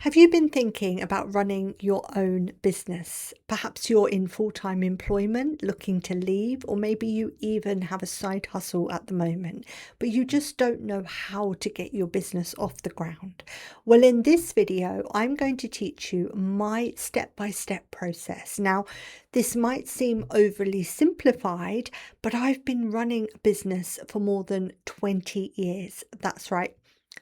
Have you been thinking about running your own business? Perhaps you're in full-time employment, looking to leave, or maybe you even have a side hustle at the moment, but you just don't know how to get your business off the ground. Well, in this video, I'm going to teach you my step-by-step process. Now, this might seem overly simplified, but I've been running a business for more than 20 years. That's right.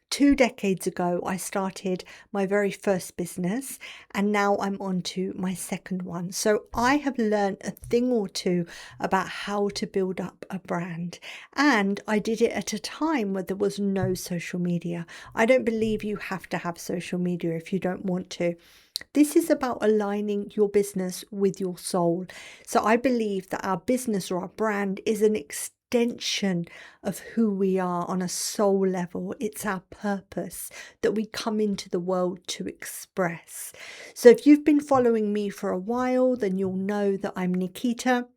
2 decades ago, I started my very first business, and now I'm on to my second one. So I have learned a thing or two about how to build up a brand. And I did it at a time where there was no social media. I don't believe you have to have social media if you don't want to. This is about aligning your business with your soul. So I believe that our business or our brand is an extension of who we are on a soul level. It's our purpose that we come into the world to express. So if you've been following me for a while, then you'll know that I'm Nikita.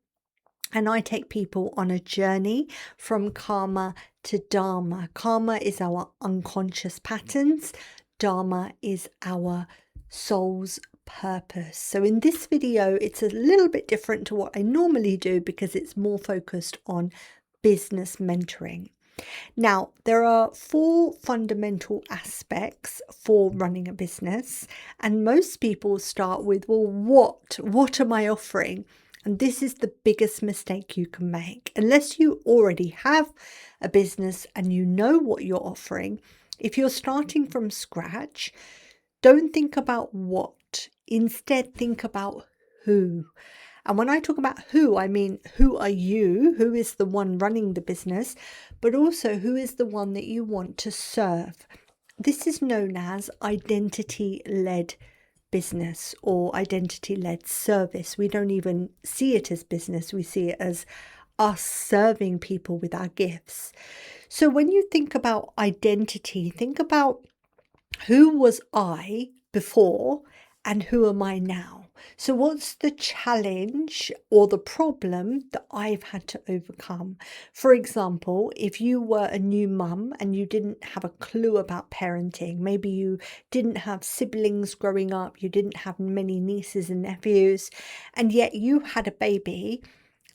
And I take people on a journey from karma to Dharma. Karma is our unconscious patterns. Dharma is our soul's purpose. So in this video, it's a little bit different to what I normally do because it's more focused on business mentoring. Now, there are 4 fundamental aspects for running a business, and most people start with, well, what am I offering? And this is the biggest mistake you can make. Unless you already have a business and you know what you're offering, if you're starting from scratch, don't think about what. Instead, think about who. And when I talk about who, I mean, who are you? Who is the one running the business? But also, who is the one that you want to serve? This is known as identity-led business or identity-led service. We don't even see it as business. We see it as us serving people with our gifts. So when you think about identity, think about who was I before and who am I now? So what's the challenge or the problem that I've had to overcome? For example, if you were a new mum and you didn't have a clue about parenting, maybe you didn't have siblings growing up, you didn't have many nieces and nephews, and yet you had a baby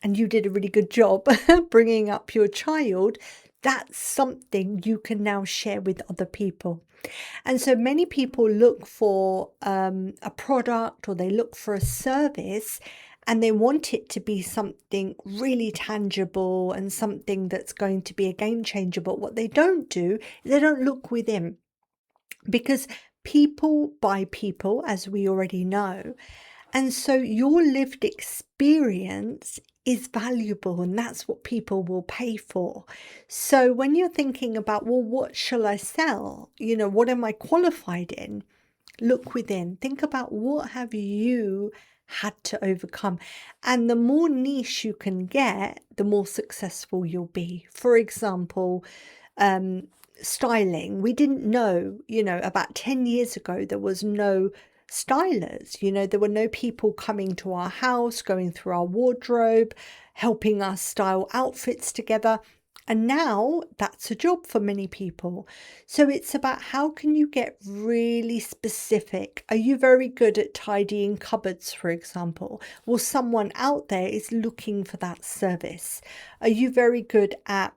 and you did a really good job bringing up your child, that's something you can now share with other people. And so many people look for a product or they look for a service and they want it to be something really tangible and something that's going to be a game changer. But what they don't do is they don't look within, because people buy people, as we already know. And so your lived experience is valuable, and that's what people will pay for. So when you're thinking about, well, what shall I sell? What am I qualified in? Look within. Think about what have you had to overcome. And the more niche you can get, the more successful you'll be. For example, styling. We didn't know, about 10 years ago, there was no stylers. There were no people coming to our house, going through our wardrobe, helping us style outfits together. And now that's a job for many people. So it's about how can you get really specific? Are you very good at tidying cupboards, for example? Well, someone out there is looking for that service. Are you very good at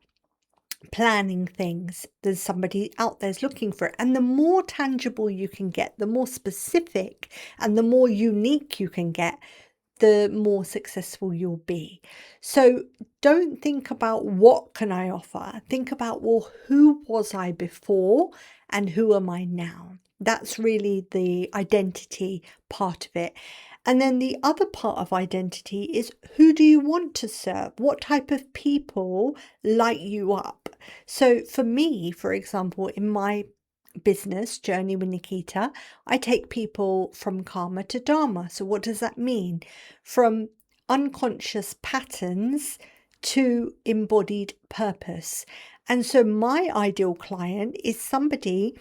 planning things? There's somebody out there's looking for it. And the more tangible you can get, the more specific and the more unique you can get, the more successful you'll be. So don't think about what can I offer. Think about, well, who was I before and who am I now? That's really the identity part of it. And then the other part of identity is, who do you want to serve? What type of people light you up? So for me, for example, in my business journey with Nikita, I take people from karma to dharma. So what does that mean? From unconscious patterns to embodied purpose. And so my ideal client is somebody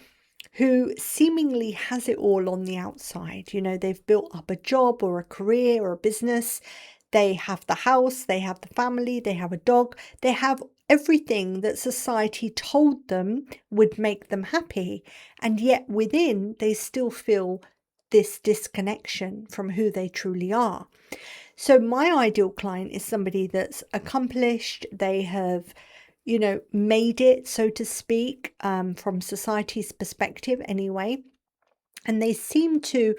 who seemingly has it all on the outside. They've built up a job or a career or a business. They have the house, they have the family, they have a dog, they have everything that society told them would make them happy. And yet within, they still feel this disconnection from who they truly are. So my ideal client is somebody that's accomplished. They have, made it, so to speak, from society's perspective anyway. And they seem to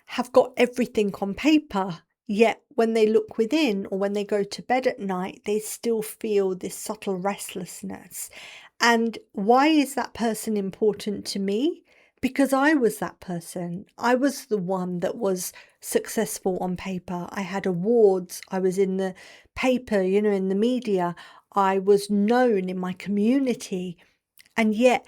have got everything on paper, yet when they look within or when they go to bed at night, they still feel this subtle restlessness. And why is that person important to me? Because I was that person. I was the one that was successful on paper. I had awards. I was in the paper, in the media. I was known in my community. And yet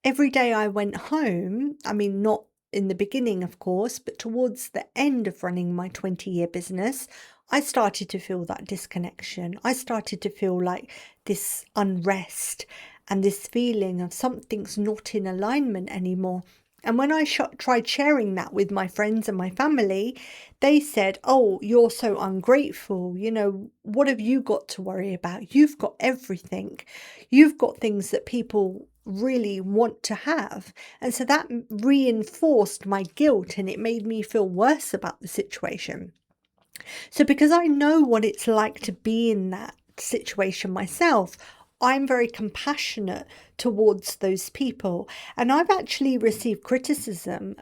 every day I went home, I mean, not in the beginning, of course, but towards the end of running my 20-year business, I started to feel that disconnection. I started to feel like this unrest and this feeling of something's not in alignment anymore. And when I tried sharing that with my friends and my family, they said, "Oh, you're so ungrateful. What have you got to worry about? You've got everything. You've got things that people really want to have." And so that reinforced my guilt and it made me feel worse about the situation. So because I know what it's like to be in that situation myself, I'm very compassionate towards those people. And I've actually received criticism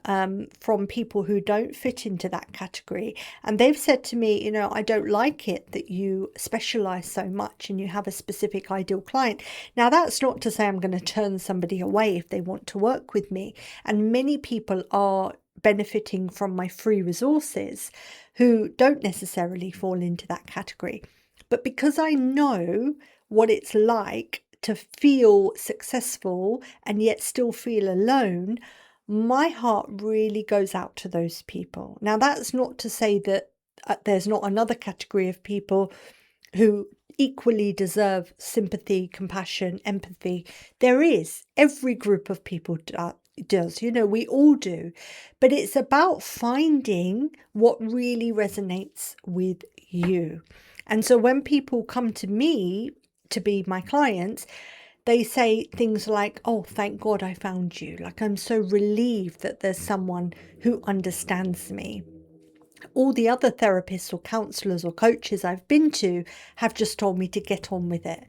from people who don't fit into that category. And they've said to me, "I don't like it that you specialize so much and you have a specific ideal client." Now, that's not to say I'm going to turn somebody away if they want to work with me. And many people are benefiting from my free resources who don't necessarily fall into that category. But because I know what it's like to feel successful and yet still feel alone, my heart really goes out to those people. Now, that's not to say that there's not another category of people who equally deserve sympathy, compassion, empathy. There is. Every group of people does, we all do. But it's about finding what really resonates with you. And so when people come to me to be my clients, they say things like, "Oh, thank God I found you. Like, I'm so relieved that there's someone who understands me. All the other therapists or counselors or coaches I've been to have just told me to get on with it.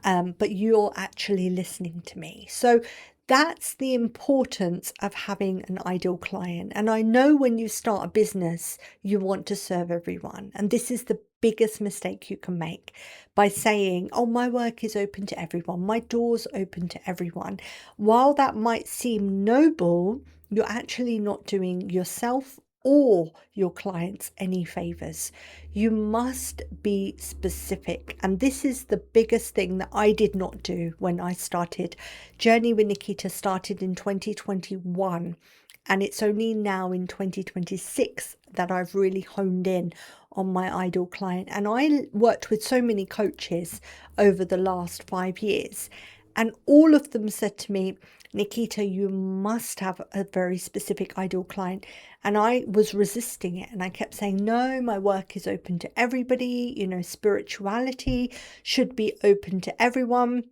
But you're actually listening to me." So that's the importance of having an ideal client. And I know when you start a business, you want to serve everyone. And this is the biggest mistake you can make by saying, "Oh, my work is open to everyone. My door's open to everyone." While that might seem noble, you're actually not doing yourself or your clients any favors. You must be specific. And this is the biggest thing that I did not do when I started. Journey with Nikita started in 2021. And it's only now in 2026 that I've really honed in on my ideal client. And I worked with so many coaches over the last 5 years. And all of them said to me, "Nikita, you must have a very specific ideal client." And I was resisting it. And I kept saying, "No, my work is open to everybody. Spirituality should be open to everyone.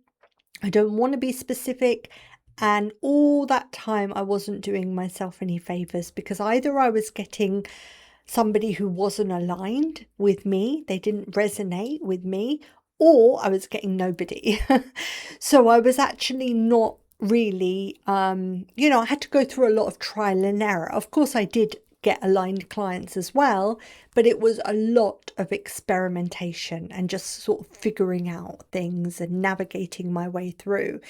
I don't want to be specific." And all that time, I wasn't doing myself any favors because either I was getting somebody who wasn't aligned with me, they didn't resonate with me, or I was getting nobody. So I was actually not really, I had to go through a lot of trial and error. Of course, I did get aligned clients as well, but it was a lot of experimentation and just sort of figuring out things and navigating my way through.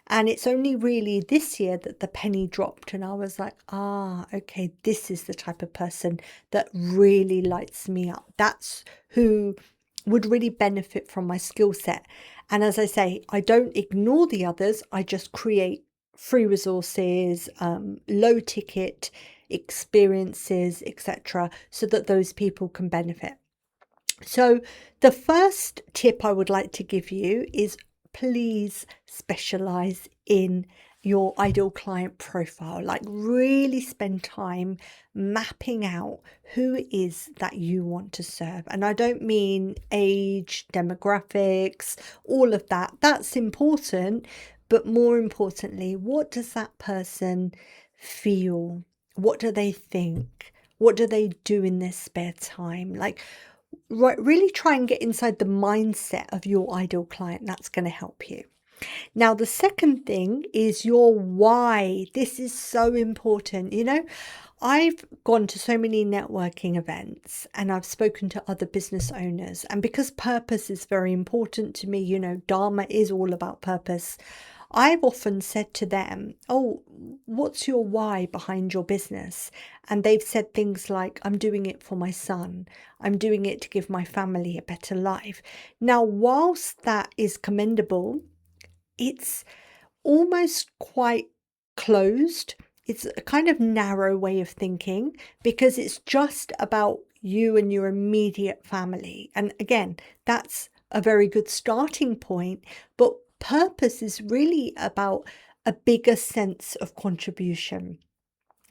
And it's only really this year that the penny dropped and I was like, okay, this is the type of person that really lights me up. That's who would really benefit from my skill set. And as I say, I don't ignore the others. I just create free resources, low ticket experiences, etc., so that those people can benefit. So the first tip I would like to give you is please specialize in your ideal client profile, like really spend time mapping out who it is that you want to serve. And I don't mean age, demographics, all of that. That's important. But more importantly, what does that person feel? What do they think? What do they do in their spare time? Like, right, really try and get inside the mindset of your ideal client. That's going to help you. Now, the second thing is your why. This is so important. I've gone to so many networking events and I've spoken to other business owners. And because purpose is very important to me, Dharma is all about purpose. I've often said to them, "Oh, what's your why behind your business?" And they've said things like, "I'm doing it for my son. I'm doing it to give my family a better life." Now, whilst that is commendable, it's almost quite closed. It's a kind of narrow way of thinking because it's just about you and your immediate family. And again, that's a very good starting point. But purpose is really about a bigger sense of contribution.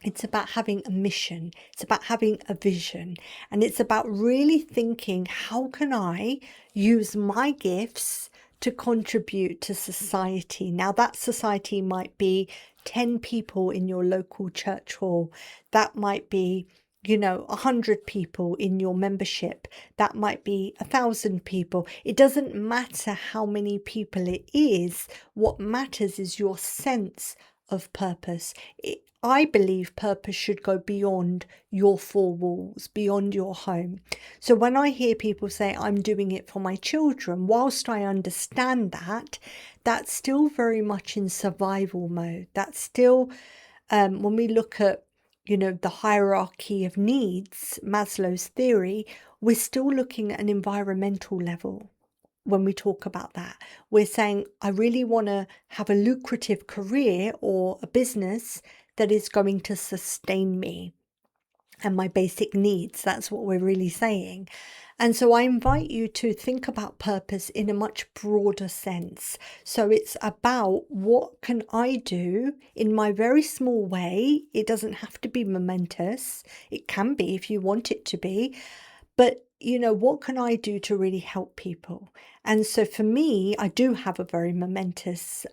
It's about having a mission. It's about having a vision. And it's about really thinking, how can I use my gifts to contribute to society? Now, that society might be 10 people in your local church hall. That might be 100 people in your membership. That might be 1,000 people. It doesn't matter how many people it is. What matters is your sense of purpose. I believe purpose should go beyond your four walls, beyond your home. So when I hear people say, "I'm doing it for my children," whilst I understand that, that's still very much in survival mode. That's still, when we look at, the hierarchy of needs, Maslow's theory, we're still looking at an environmental level. When we talk about that, we're saying, I really want to have a lucrative career or a business that is going to sustain me and my basic needs. That's what we're really saying. And so I invite you to think about purpose in a much broader sense. So it's about, what can I do in my very small way? It doesn't have to be momentous. It can be if you want it to be. But, what can I do to really help people? And so for me, I do have a very momentous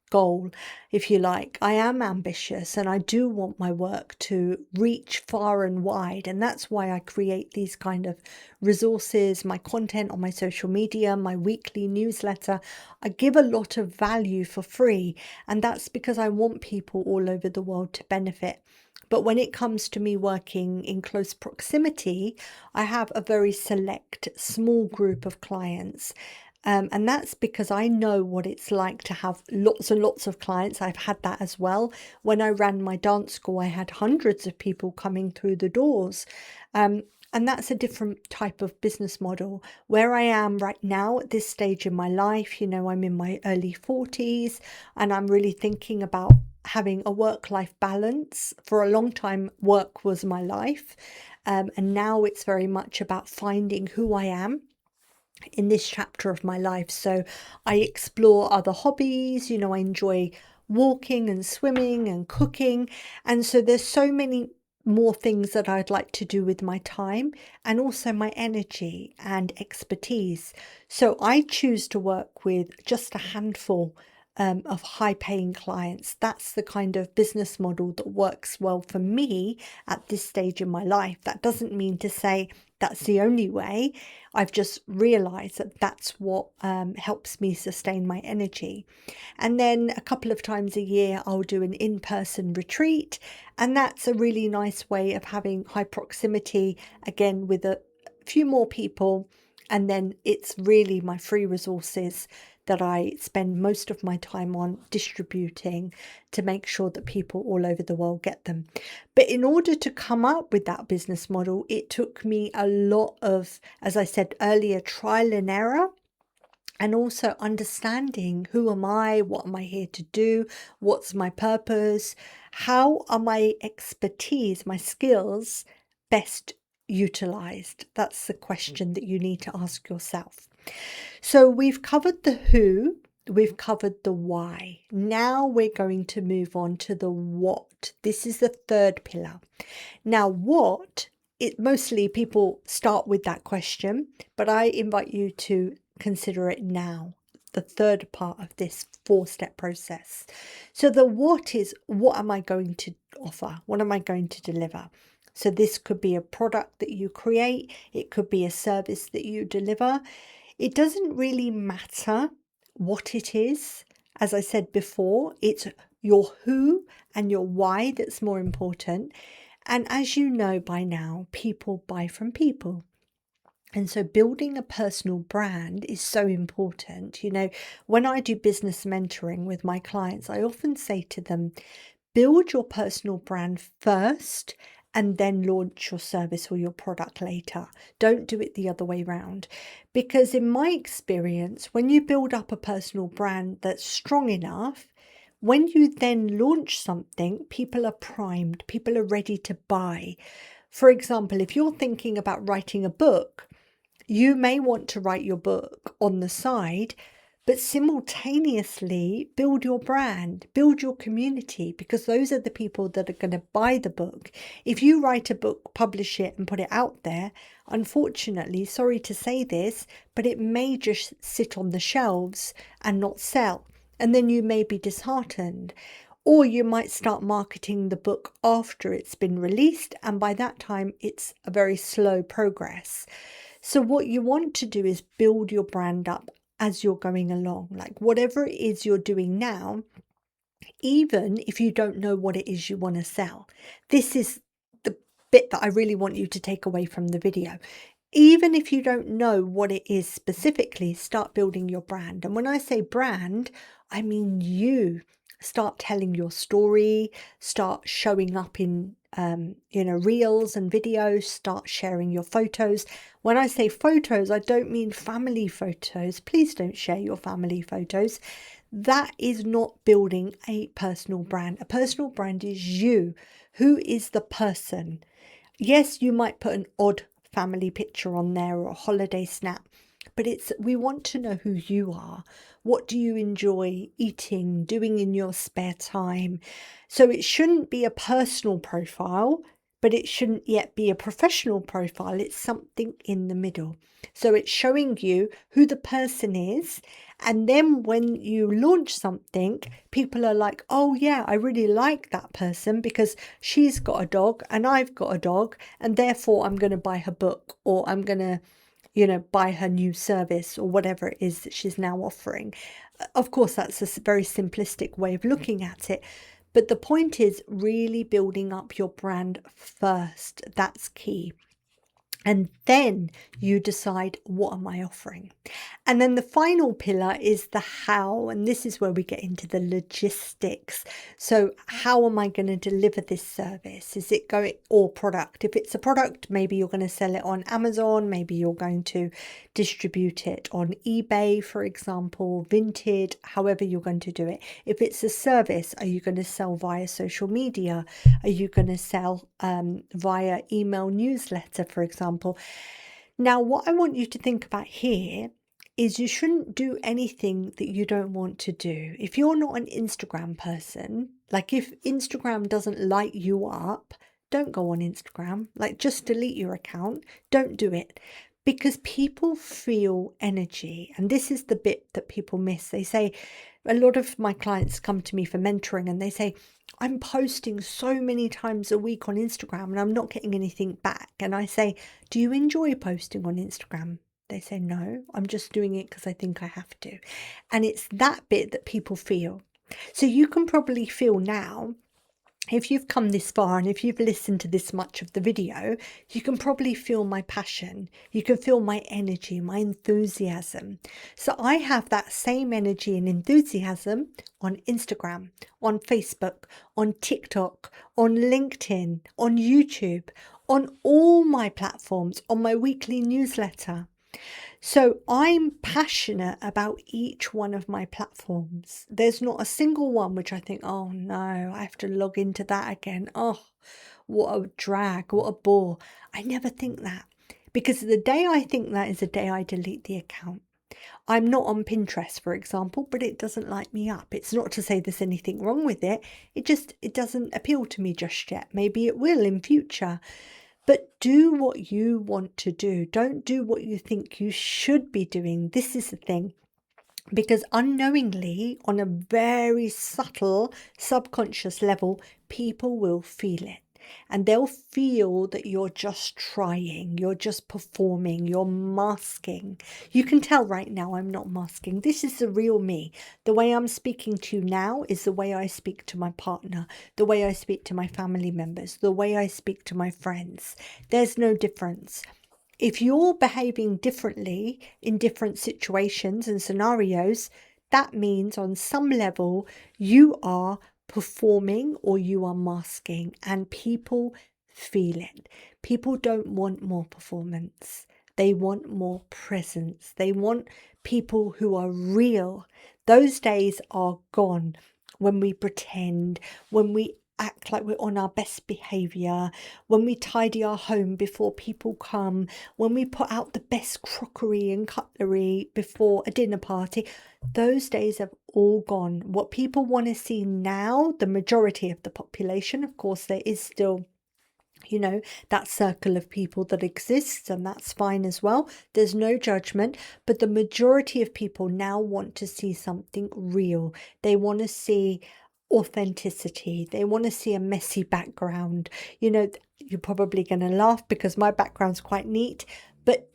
goal, if you like. I am ambitious and I do want my work to reach far and wide. And that's why I create these kind of resources, my content on my social media, my weekly newsletter. I give a lot of value for free. And that's because I want people all over the world to benefit. But when it comes to me working in close proximity, I have a very select, small group of clients. And that's because I know what it's like to have lots and lots of clients. I've had that as well. When I ran my dance school, I had hundreds of people coming through the doors. And that's a different type of business model. Where I am right now at this stage in my life, I'm in my early 40s and I'm really thinking about having a work-life balance. For a long time, work was my life. And now it's very much about finding who I am in this chapter of my life. So I explore other hobbies, I enjoy walking and swimming and cooking. And so there's so many more things that I'd like to do with my time and also my energy and expertise. So I choose to work with just a handful of high-paying clients. That's the kind of business model that works well for me at this stage in my life. That doesn't mean to say that's the only way. I've just realized that that's what helps me sustain my energy. And then a couple of times a year, I'll do an in-person retreat. And that's a really nice way of having high proximity, again, with a few more people. And then it's really my free resources that I spend most of my time on distributing to make sure that people all over the world get them. But in order to come up with that business model, it took me a lot of, as I said earlier, trial and error. And also understanding, who am I? What am I here to do? What's my purpose? How are my expertise, my skills best utilized? That's the question that you need to ask yourself. So we've covered the who, we've covered the why. Now we're going to move on to the what. This is the third pillar. Now, what, it mostly people start with that question, but I invite you to consider it now, the third part of this 4-step process. So the what is, what am I going to offer? What am I going to deliver? So this could be a product that you create. It could be a service that you deliver. It doesn't really matter what it is. As I said before, it's your who and your why that's more important. And as you know by now, people buy from people. And so building a personal brand is so important. You know, when I do business mentoring with my clients, I often say to them, build your personal brand first and then launch your service or your product later. Don't do it the other way around. Because in my experience, when you build up a personal brand that's strong enough, when you then launch something, people are primed, people are ready to buy. For example, if you're thinking about writing a book, you may want to write your book on the side, but simultaneously build your brand, build your community, because those are the people that are going to buy the book. If you write a book, publish it and put it out there, unfortunately, sorry to say this, but it may just sit on the shelves and not sell. And then you may be disheartened. Or you might start marketing the book after it's been released, and by that time it's a very slow progress. So what you want to do is build your brand up as you're going along. Like whatever it is you're doing now, even if you don't know what it is you want to sell. This is the bit that I really want you to take away from the video. Even if you don't know what it is specifically, start building your brand. And when I say brand, I mean you. Start telling your story, start showing up in reels and videos, start sharing your photos. When I say photos, I don't mean family photos. Please don't share your family photos. That is not building a personal brand. A personal brand is you. Who is the person? Yes, you might put an odd family picture on there or a holiday snap, but we want to know who you are. What do you enjoy eating, doing in your spare time? So it shouldn't be a personal profile, but it shouldn't yet be a professional profile. It's something in the middle. So it's showing you who the person is. And then when you launch something, people are like, oh yeah, I really like that person because she's got a dog and I've got a dog, and therefore I'm going to buy her book, or I'm going to buy her new service, or whatever it is that she's now offering. Of course, that's a very simplistic way of looking at it. But the point is really building up your brand first. That's key. And then you decide, what am I offering? And then the final pillar is the how. And this is where we get into the logistics. So how am I going to deliver this service? Is it going, or product? If it's a product, maybe you're going to sell it on Amazon. Maybe you're going to distribute it on eBay, for example, Vinted, however you're going to do it. If it's a service, are you going to sell via social media? Are you going to sell via email newsletter, for example? Now, what I want you to think about here is you shouldn't do anything that you don't want to do. If you're not an Instagram person, like if Instagram doesn't light you up, don't go on Instagram. Like just delete your account. Don't do it. Because people feel energy. And this is the bit that people miss. They say, a lot of my clients come to me for mentoring and they say, I'm posting so many times a week on Instagram and I'm not getting anything back. And I say, do you enjoy posting on Instagram? They say, no, I'm just doing it because I think I have to. And it's that bit that people feel. So you can probably feel now, if you've come this far and if you've listened to this much of the video, you can probably feel my passion. You can feel my energy, my enthusiasm. So I have that same energy and enthusiasm on Instagram, on Facebook, on TikTok, on LinkedIn, on YouTube, on all my platforms, on my weekly newsletter. So I'm passionate about each one of my platforms. There's not a single one which I think, oh no, I have to log into that again. Oh, what a drag, what a bore. I never think that, because the day I think that is the day I delete the account. I'm not on Pinterest, for example, but it doesn't light me up. It's not to say there's anything wrong with it. It doesn't appeal to me just yet. Maybe it will in future. But do what you want to do. Don't do what you think you should be doing. This is the thing. Because unknowingly, on a very subtle subconscious level, people will feel it. And they'll feel that you're just trying, you're just performing, you're masking. You can tell right now I'm not masking. This is the real me. The way I'm speaking to you now is the way I speak to my partner, the way I speak to my family members, the way I speak to my friends. There's no difference. If you're behaving differently in different situations and scenarios, that means on some level you are performing or you are masking, and people feel it. People don't want more performance. They want more presence. They want people who are real. Those days are gone when we pretend, when we act like we're on our best behavior, when we tidy our home before people come, when we put out the best crockery and cutlery before a dinner party. Those days have all gone. What people want to see now, the majority of the population, of course, there is still, that circle of people that exists, and that's fine as well. There's no judgment, but the majority of people now want to see something real. They want to see authenticity. They want to see a messy background. You're probably going to laugh because my background's quite neat, but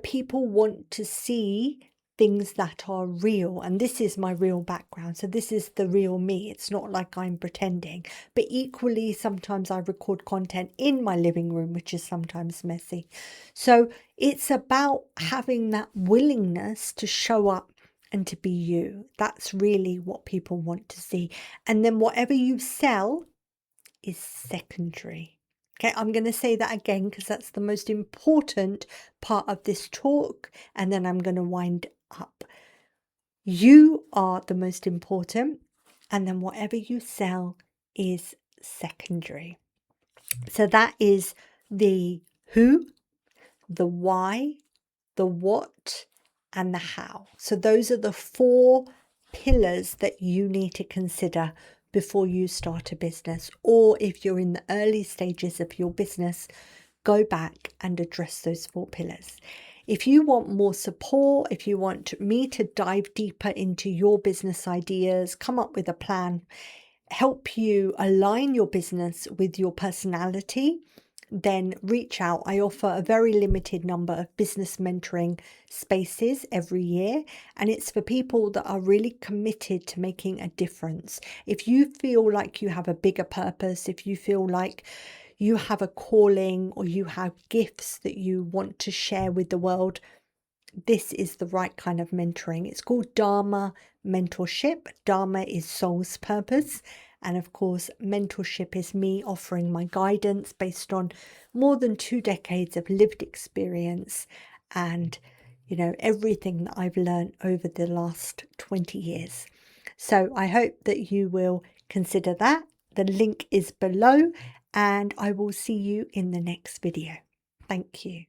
people want to see things that are real, and this is my real background, so this is the real me. It's not like I'm pretending. But equally, sometimes I record content in my living room, which is sometimes messy. So it's about having that willingness to show up and to be you. That's really what people want to see. And then whatever you sell is secondary. Okay, I'm going to say that again because that's the most important part of this talk, and then I'm going to wind up. You are the most important, and then whatever you sell is secondary. So that is the who, the why, the what, and the how. So those are the 4 pillars that you need to consider before you start a business, or if you're in the early stages of your business, go back and address those 4 pillars. If you want more support, if you want me to dive deeper into your business ideas, come up with a plan, help you align your business with your personality, then reach out. I offer a very limited number of business mentoring spaces every year, and it's for people that are really committed to making a difference. If you feel like you have a bigger purpose, if you feel like you have a calling or you have gifts that you want to share with the world, this is the right kind of mentoring. It's called Dharma Mentorship. Dharma is soul's purpose. And of course, mentorship is me offering my guidance based on more than 2 decades of lived experience and, everything that I've learned over the last 20 years. So I hope that you will consider that. The link is below, and I will see you in the next video. Thank you.